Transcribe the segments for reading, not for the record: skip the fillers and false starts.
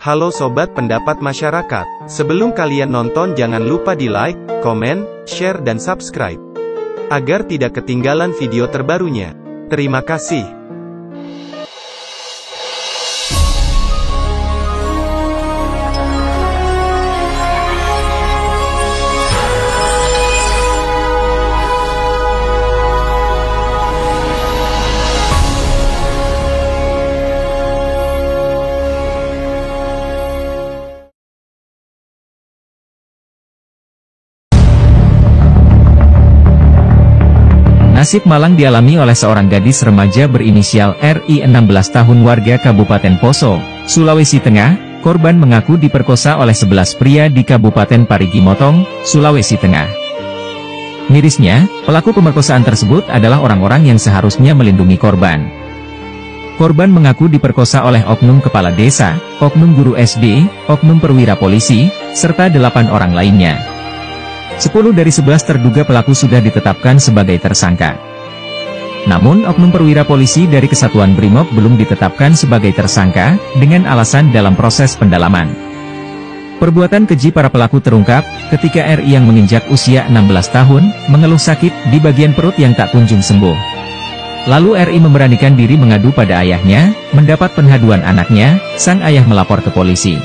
Halo Sobat Pendapat Masyarakat, sebelum kalian nonton jangan lupa di like, komen, share dan subscribe, agar tidak ketinggalan video terbarunya. Terima kasih. Nasib malang dialami oleh seorang gadis remaja berinisial RI 16 tahun warga Kabupaten Poso, Sulawesi Tengah. Korban mengaku diperkosa oleh 11 pria di Kabupaten Parigi Motong, Sulawesi Tengah. Mirisnya, pelaku pemerkosaan tersebut adalah orang-orang yang seharusnya melindungi korban. Korban mengaku diperkosa oleh oknum kepala desa, oknum guru SD, oknum perwira polisi, serta 8 orang lainnya. 10 dari 11 terduga pelaku sudah ditetapkan sebagai tersangka. Namun oknum perwira polisi dari Kesatuan Brimob belum ditetapkan sebagai tersangka, dengan alasan dalam proses pendalaman. Perbuatan keji para pelaku terungkap, ketika RI yang menginjak usia 16 tahun, mengeluh sakit di bagian perut yang tak kunjung sembuh. Lalu RI memberanikan diri mengadu pada ayahnya, mendapat pengaduan anaknya, sang ayah melapor ke polisi.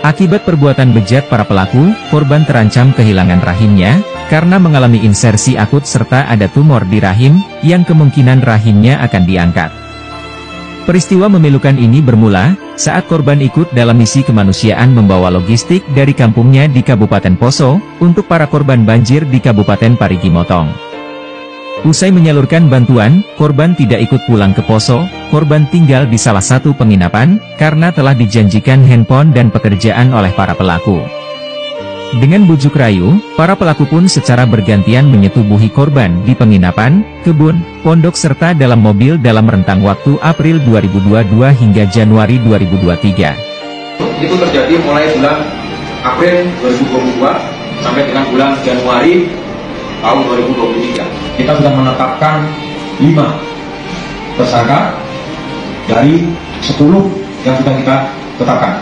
Akibat perbuatan bejat para pelaku, korban terancam kehilangan rahimnya, karena mengalami insersi akut serta ada tumor di rahim, yang kemungkinan rahimnya akan diangkat. Peristiwa memilukan ini bermula, saat korban ikut dalam misi kemanusiaan membawa logistik dari kampungnya di Kabupaten Poso, untuk para korban banjir di Kabupaten Parigi Motong. Usai menyalurkan bantuan, korban tidak ikut pulang ke Poso, korban tinggal di salah satu penginapan, karena telah dijanjikan handphone dan pekerjaan oleh para pelaku. Dengan bujuk rayu, para pelaku pun secara bergantian menyetubuhi korban di penginapan, kebun, pondok serta dalam mobil dalam rentang waktu April 2022 hingga Januari 2023. Itu terjadi mulai bulan April 2022 sampai dengan bulan Januari tahun 2023. Kita sudah menetapkan 5 tersangka dari 10 yang sudah kita tetapkan.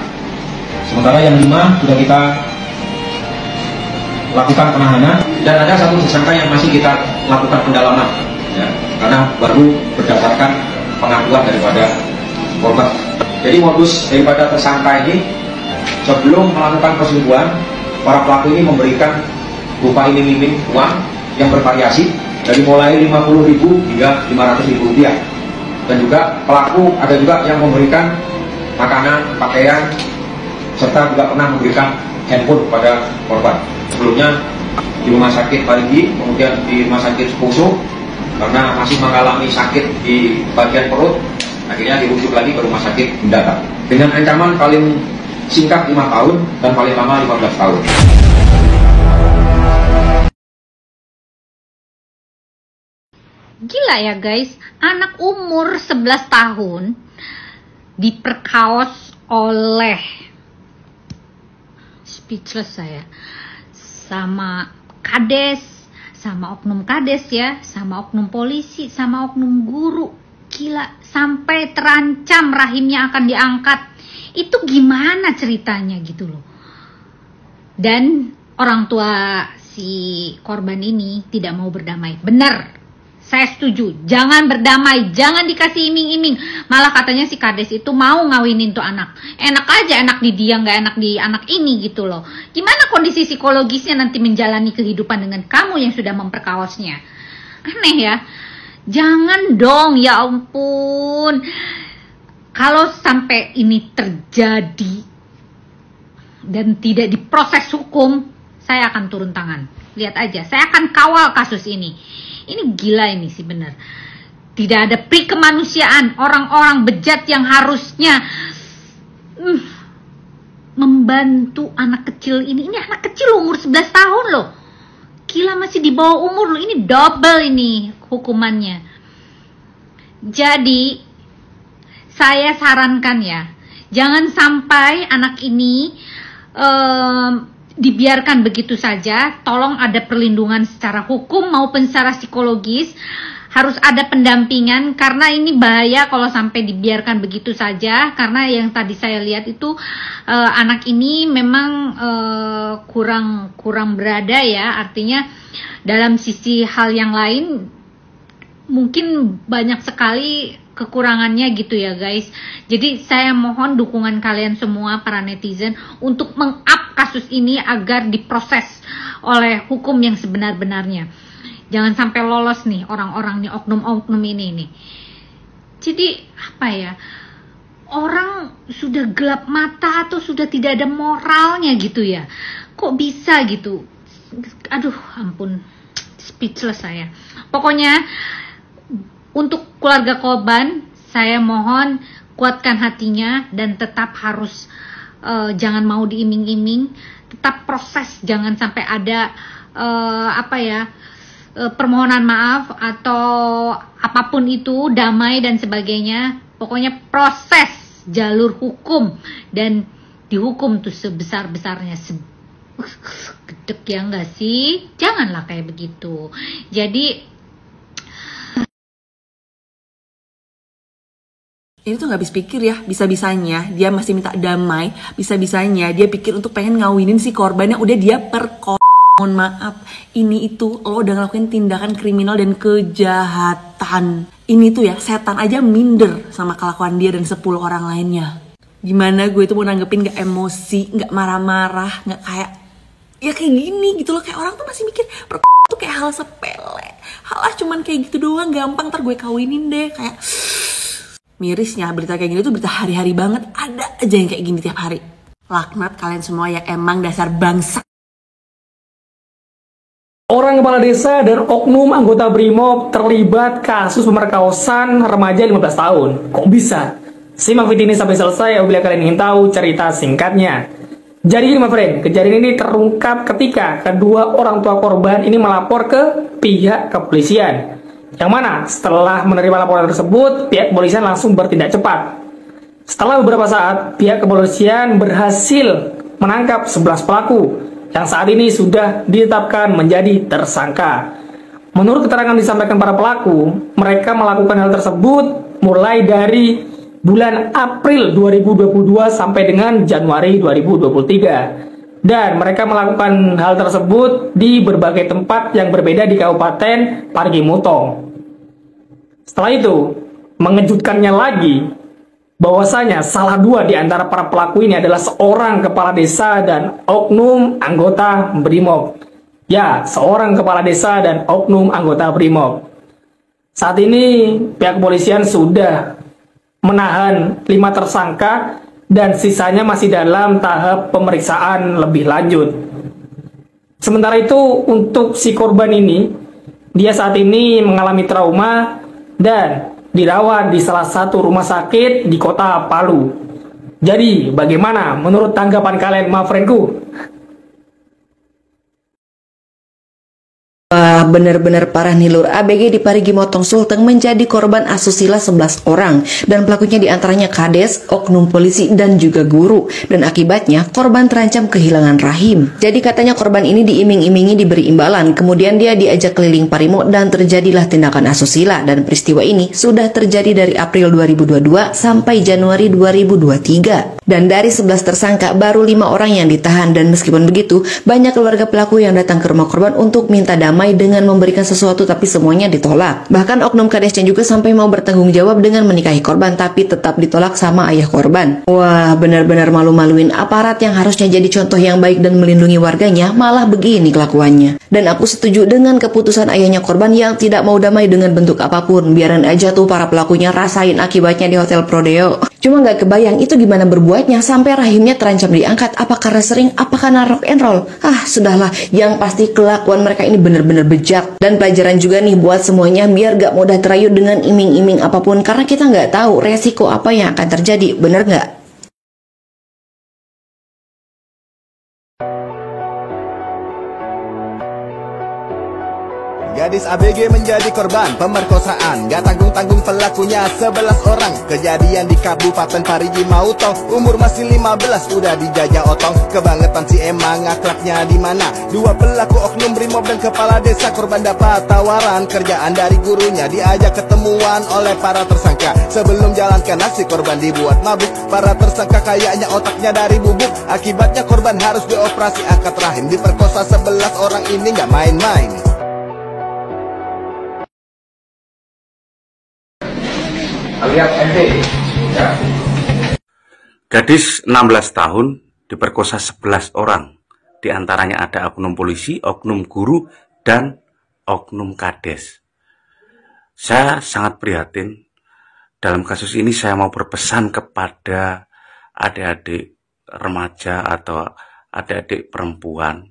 Sementara yang 5 sudah kita lakukan penahanan, dan ada 1 tersangka yang masih kita lakukan pendalaman, ya, karena baru berdasarkan pengakuan daripada korban. Jadi modus daripada tersangka ini, sebelum melakukan perselingkuhan, para pelaku ini memberikan berupa iming-iming uang yang bervariasi dari mulai 50.000 hingga 500.000 rupiah. Dan juga pelaku ada juga yang memberikan makanan, pakaian, serta juga pernah memberikan handphone kepada korban. Sebelumnya di rumah sakit Parigi, kemudian di rumah sakit Poso, karena masih mengalami sakit di bagian perut, akhirnya dirujuk lagi ke rumah sakit mendatang. Dengan ancaman paling singkat 5 tahun dan paling lama 15 tahun. Gila ya guys, anak umur 11 tahun diperkaos oleh, speechless saya, sama kades, sama oknum kades ya, sama oknum polisi, sama oknum guru. Gila, sampai terancam rahimnya akan diangkat. Itu gimana ceritanya gitu loh. Dan orang tua si korban ini tidak mau berdamai. Benar, saya setuju, jangan berdamai, jangan dikasih iming-iming. Malah katanya si kades itu mau ngawinin tuh anak. Enak aja, enak di dia, nggak enak di anak ini gitu loh. Gimana kondisi psikologisnya nanti menjalani kehidupan dengan kamu yang sudah memperkaosnya? Aneh ya. Jangan dong, ya ampun. Kalau sampai ini terjadi dan tidak diproses hukum, saya akan turun tangan. Lihat aja, saya akan kawal kasus ini. Ini gila ini sih bener. Tidak ada pri kemanusiaan. Orang-orang bejat yang harusnya membantu anak kecil ini. Ini anak kecil umur 11 tahun loh. Gila, masih di bawah umur loh. Ini double ini hukumannya. Jadi saya sarankan ya, jangan sampai anak ini dibiarkan begitu saja. Tolong ada perlindungan secara hukum maupun secara psikologis. harus ada pendampingan, karena ini bahaya kalau sampai dibiarkan begitu saja. Karena yang tadi saya lihat itu anak ini memang kurang berada ya, artinya dalam sisi hal yang lain mungkin banyak sekali kekurangannya gitu ya guys. Jadi saya mohon dukungan kalian semua para netizen untuk meng-up kasus ini agar diproses oleh hukum yang sebenar-benarnya. Jangan sampai lolos nih orang-orang nih, oknum-oknum ini nih. Jadi apa ya, orang sudah gelap mata atau sudah tidak ada moralnya gitu ya, kok bisa gitu. Aduh ampun, speechless saya. Pokoknya untuk keluarga korban, saya mohon kuatkan hatinya dan tetap harus jangan mau diiming-iming, tetap proses, jangan sampai ada permohonan maaf atau apapun itu, damai dan sebagainya. Pokoknya proses jalur hukum dan dihukum tuh sebesar-besarnya. Gedek ya enggak sih? Janganlah kayak begitu. Jadi ini tuh gak habis pikir ya, bisa-bisanya dia masih minta damai, bisa-bisanya dia pikir untuk pengen ngawinin si korbannya, udah dia mohon maaf, ini itu lo udah ngelakuin tindakan kriminal dan kejahatan. Ini tuh ya, setan aja minder sama kelakuan dia dan 10 orang lainnya. Gimana gue tuh mau nanggepin gak emosi, gak marah-marah, gak kayak ya kayak gini gitu loh. Kayak orang tuh masih mikir tuh kayak hal sepele, halah cuman kayak gitu doang, gampang ntar gue kawinin deh. Kayak mirisnya berita kayak gini tuh berita hari-hari banget, ada aja yang kayak gini tiap hari. Laknat kalian semua ya, emang dasar bangsa. Orang kepala desa dan oknum anggota BRIMOB terlibat kasus pemerkosaan remaja 15 tahun. Kok bisa? Simak video ini sampai selesai apabila kalian ingin tahu cerita singkatnya. Jadi my friend, kejadian ini terungkap ketika kedua orang tua korban ini melapor ke pihak kepolisian. Yang mana setelah menerima laporan tersebut, pihak kepolisian langsung bertindak cepat. Setelah beberapa saat, pihak kepolisian berhasil menangkap 11 pelaku yang saat ini sudah ditetapkan menjadi tersangka. Menurut keterangan disampaikan para pelaku, mereka melakukan hal tersebut mulai dari bulan April 2022 sampai dengan Januari 2023. Dan mereka melakukan hal tersebut di berbagai tempat yang berbeda di Kabupaten Parigi Mutong. Setelah itu, mengejutkannya lagi, bahwasanya salah dua di antara para pelaku ini adalah seorang kepala desa dan oknum anggota BRIMOB. Ya, seorang kepala desa dan oknum anggota BRIMOB. Saat ini pihak kepolisian sudah menahan 5 tersangka dan sisanya masih dalam tahap pemeriksaan lebih lanjut. Sementara itu untuk si korban ini, dia saat ini mengalami trauma dan dirawat di salah satu rumah sakit di kota Palu. Jadi, bagaimana menurut tanggapan kalian, my friendku? Wah, bener-bener parah nih lur. ABG di Parigi Motong Sulteng menjadi korban asusila 11 orang. Dan pelakunya diantaranya kades, oknum polisi, dan juga guru. Dan akibatnya, korban terancam kehilangan rahim. Jadi katanya korban ini diiming-imingi diberi imbalan. Kemudian dia diajak keliling Parimo dan terjadilah tindakan asusila. Dan peristiwa ini sudah terjadi dari April 2022 sampai Januari 2023. Dan dari 11 tersangka, baru 5 orang yang ditahan. Dan meskipun begitu, banyak keluarga pelaku yang datang ke rumah korban untuk minta damai dengan memberikan sesuatu, tapi semuanya ditolak. Bahkan oknum kadesnya juga sampai mau bertanggung jawab dengan menikahi korban, tapi tetap ditolak sama ayah korban. Wah, benar-benar malu-maluin. Aparat yang harusnya jadi contoh yang baik dan melindungi warganya, malah begini kelakuannya. Dan aku setuju dengan keputusan ayahnya korban yang tidak mau damai dengan bentuk apapun. Biarin aja tuh para pelakunya rasain akibatnya di Hotel Prodeo. Cuma nggak kebayang itu gimana berbuatnya sampai rahimnya terancam diangkat. Apa karena sering, apa karena rock and roll? Ah, sudahlah. Yang pasti kelakuan mereka ini benar-benar bejat. Dan pelajaran juga nih buat semuanya biar gak mudah terayu dengan iming-iming apapun. Karena kita nggak tahu resiko apa yang akan terjadi. Bener nggak? Gadis ABG menjadi korban pemerkosaan. Gak tanggung-tanggung pelakunya 11 orang. Kejadian di Kabupaten Parigi Mauto. Umur masih 15 udah dijajah otong. Kebangetan si emang akhlaknya di mana? Dua pelaku oknum brimob dan kepala desa. Korban dapat tawaran kerjaan dari gurunya. Diajak ketemuan oleh para tersangka. Sebelum jalankan aksi korban dibuat mabuk. Para tersangka kayaknya otaknya dari bubuk. Akibatnya korban harus dioperasi akad rahim. Diperkosa 11 orang ini gak main-main. Alias MT, ya. Gadis 16 tahun diperkosa 11 orang. Di antaranya ada oknum polisi, oknum guru, dan oknum kades. Saya sangat prihatin. Dalam kasus ini saya mau berpesan kepada adik-adik remaja atau adik-adik perempuan.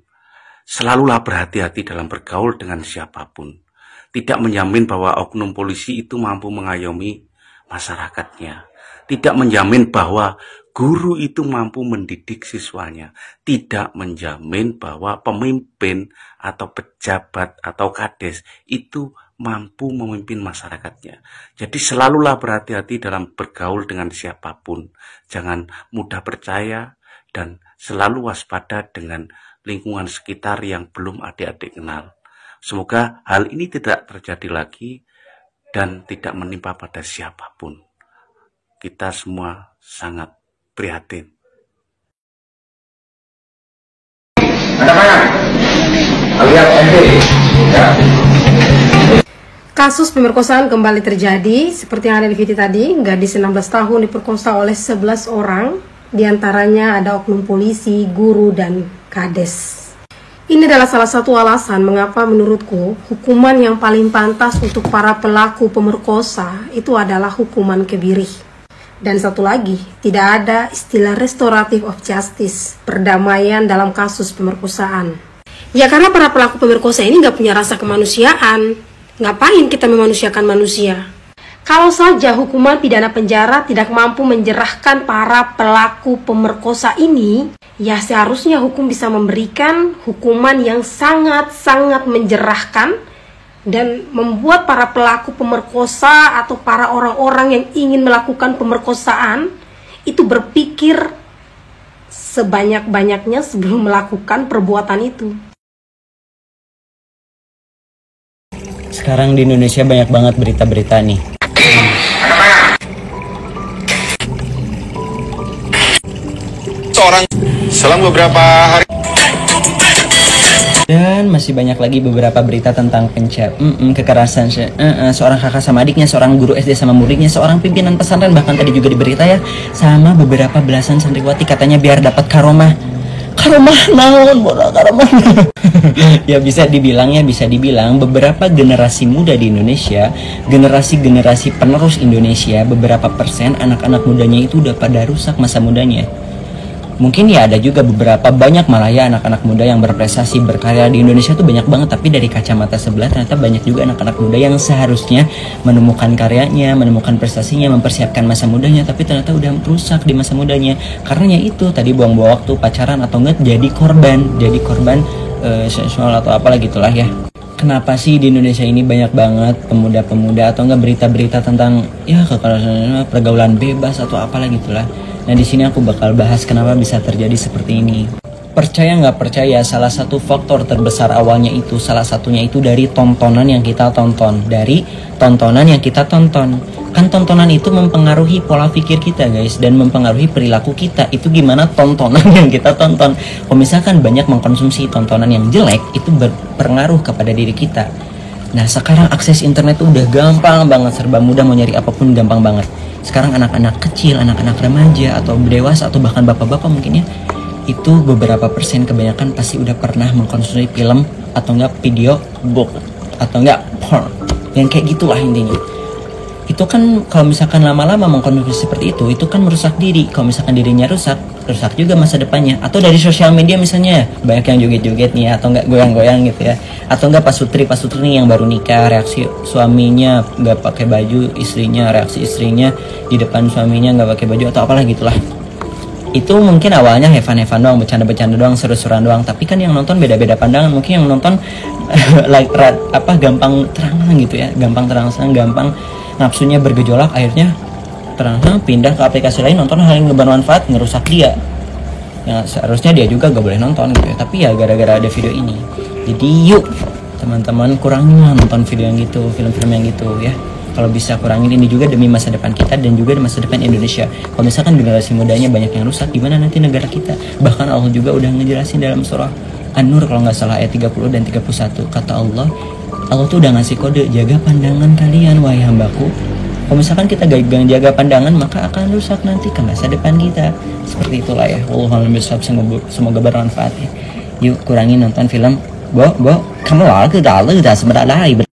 Selalulah berhati-hati dalam bergaul dengan siapapun. Tidak menjamin bahwa oknum polisi itu mampu mengayomi masyarakatnya. Tidak menjamin bahwa guru itu mampu mendidik siswanya. Tidak menjamin bahwa pemimpin atau pejabat atau kades itu mampu memimpin masyarakatnya. Jadi selalulah berhati-hati dalam bergaul dengan siapapun. Jangan mudah percaya dan selalu waspada dengan lingkungan sekitar yang belum adik-adik kenal. Semoga hal ini tidak terjadi lagi dan tidak menimpa pada siapapun. Kita semua sangat prihatin. Ada mana? Alias MT, ya. Kasus pemerkosaan kembali terjadi. Seperti yang ada di video tadi, gadis 16 tahun diperkosa oleh 11 orang. Di antaranya ada oknum polisi, guru, dan kades. Ini adalah salah satu alasan mengapa menurutku hukuman yang paling pantas untuk para pelaku pemerkosa itu adalah hukuman kebiri. Dan satu lagi, tidak ada istilah restoratif of justice, perdamaian dalam kasus pemerkosaan. Ya karena para pelaku pemerkosa ini nggak punya rasa kemanusiaan. Ngapain kita memanusiakan manusia? Kalau saja hukuman pidana penjara tidak mampu menjerahkan para pelaku pemerkosa ini, ya seharusnya hukum bisa memberikan hukuman yang sangat-sangat menjerahkan dan membuat para pelaku pemerkosa atau para orang-orang yang ingin melakukan pemerkosaan itu berpikir sebanyak-banyaknya sebelum melakukan perbuatan itu. Sekarang di Indonesia banyak banget berita-berita nih. Selang beberapa hari Dan masih banyak lagi beberapa berita tentang kekerasan seorang kakak sama adiknya, seorang guru SD sama muridnya, seorang pimpinan pesantren, bahkan tadi juga di berita ya, sama beberapa belasan santriwati katanya biar dapat karomah naon bodoh karomah. Ya bisa dibilang beberapa generasi muda di Indonesia, generasi penerus Indonesia, beberapa persen anak-anak mudanya itu udah pada rusak masa mudanya. Mungkin ya ada juga banyak malah ya anak-anak muda yang berprestasi, berkarya di Indonesia tuh banyak banget, tapi dari kacamata sebelah ternyata banyak juga anak-anak muda yang seharusnya menemukan karyanya, menemukan prestasinya, mempersiapkan masa mudanya, tapi ternyata udah rusak di masa mudanya. Karena itu tadi buang-buang waktu, pacaran atau enggak jadi korban seksual atau apalah gitulah ya. Kenapa sih di Indonesia ini banyak banget pemuda-pemuda atau enggak berita-berita tentang ya kekerasan, pergaulan bebas atau apalah gitulah. Nah di sini aku bakal bahas kenapa bisa terjadi seperti ini. Percaya nggak percaya, salah satu faktor terbesar awalnya itu salah satunya itu dari tontonan yang kita tonton, Kan tontonan itu mempengaruhi pola pikir kita guys, dan mempengaruhi perilaku kita. Itu gimana tontonan yang kita tonton. Kalau misalkan banyak mengkonsumsi tontonan yang jelek, itu berpengaruh kepada diri kita. Nah sekarang akses internet tuh udah gampang banget, serba mudah, mau nyari apapun gampang banget. Sekarang anak-anak kecil, anak-anak remaja atau dewasa atau bahkan bapak-bapak mungkin ya, itu beberapa persen kebanyakan pasti udah pernah mengkonsumsi film atau enggak video book atau enggak porn. Yang kayak gitulah intinya. Itu kan kalau misalkan lama-lama mengkonsumsi seperti itu kan merusak diri. Kalau misalkan dirinya rusak juga masa depannya. Atau dari sosial media misalnya, banyak yang joget-joget nih atau enggak goyang-goyang gitu ya. Atau enggak pasutri nih yang baru nikah, reaksi suaminya enggak pakai baju, reaksi istrinya di depan suaminya enggak pakai baju atau apalah gitulah. Itu mungkin awalnya have fun doang, bercanda-bercanda doang, seru-seruan doang. Tapi kan yang nonton beda-beda pandangan. Mungkin yang nonton gampang terangsang gitu ya, gampang terangsang, gampang nafsunya bergejolak, akhirnya terangsang pindah ke aplikasi lain, nonton hal yang bermanfaat, ngerusak dia. Ya seharusnya dia juga gak boleh nonton gitu ya, tapi ya gara-gara ada video ini. Jadi yuk teman-teman kurangin nonton video yang gitu, film-film yang gitu ya. Kalau bisa kurangin, ini juga demi masa depan kita dan juga masa depan Indonesia. Kalau misalkan generasi mudanya banyak yang rusak, gimana nanti negara kita? Bahkan Allah juga udah ngejelasin dalam surah An-Nur kalau nggak salah ayat 30 dan 31, kata Allah tuh udah ngasih kode, jaga pandangan kalian wahai hambaku. Kalau misalkan kita gak jaga pandangan, maka akan rusak nanti ke masa depan kita. Seperti itulah ya. Wallahualam bishawab, semoga bermanfaat ya. Yuk kurangin nonton film. Kamu lah ke dalam udah sebentar lagi.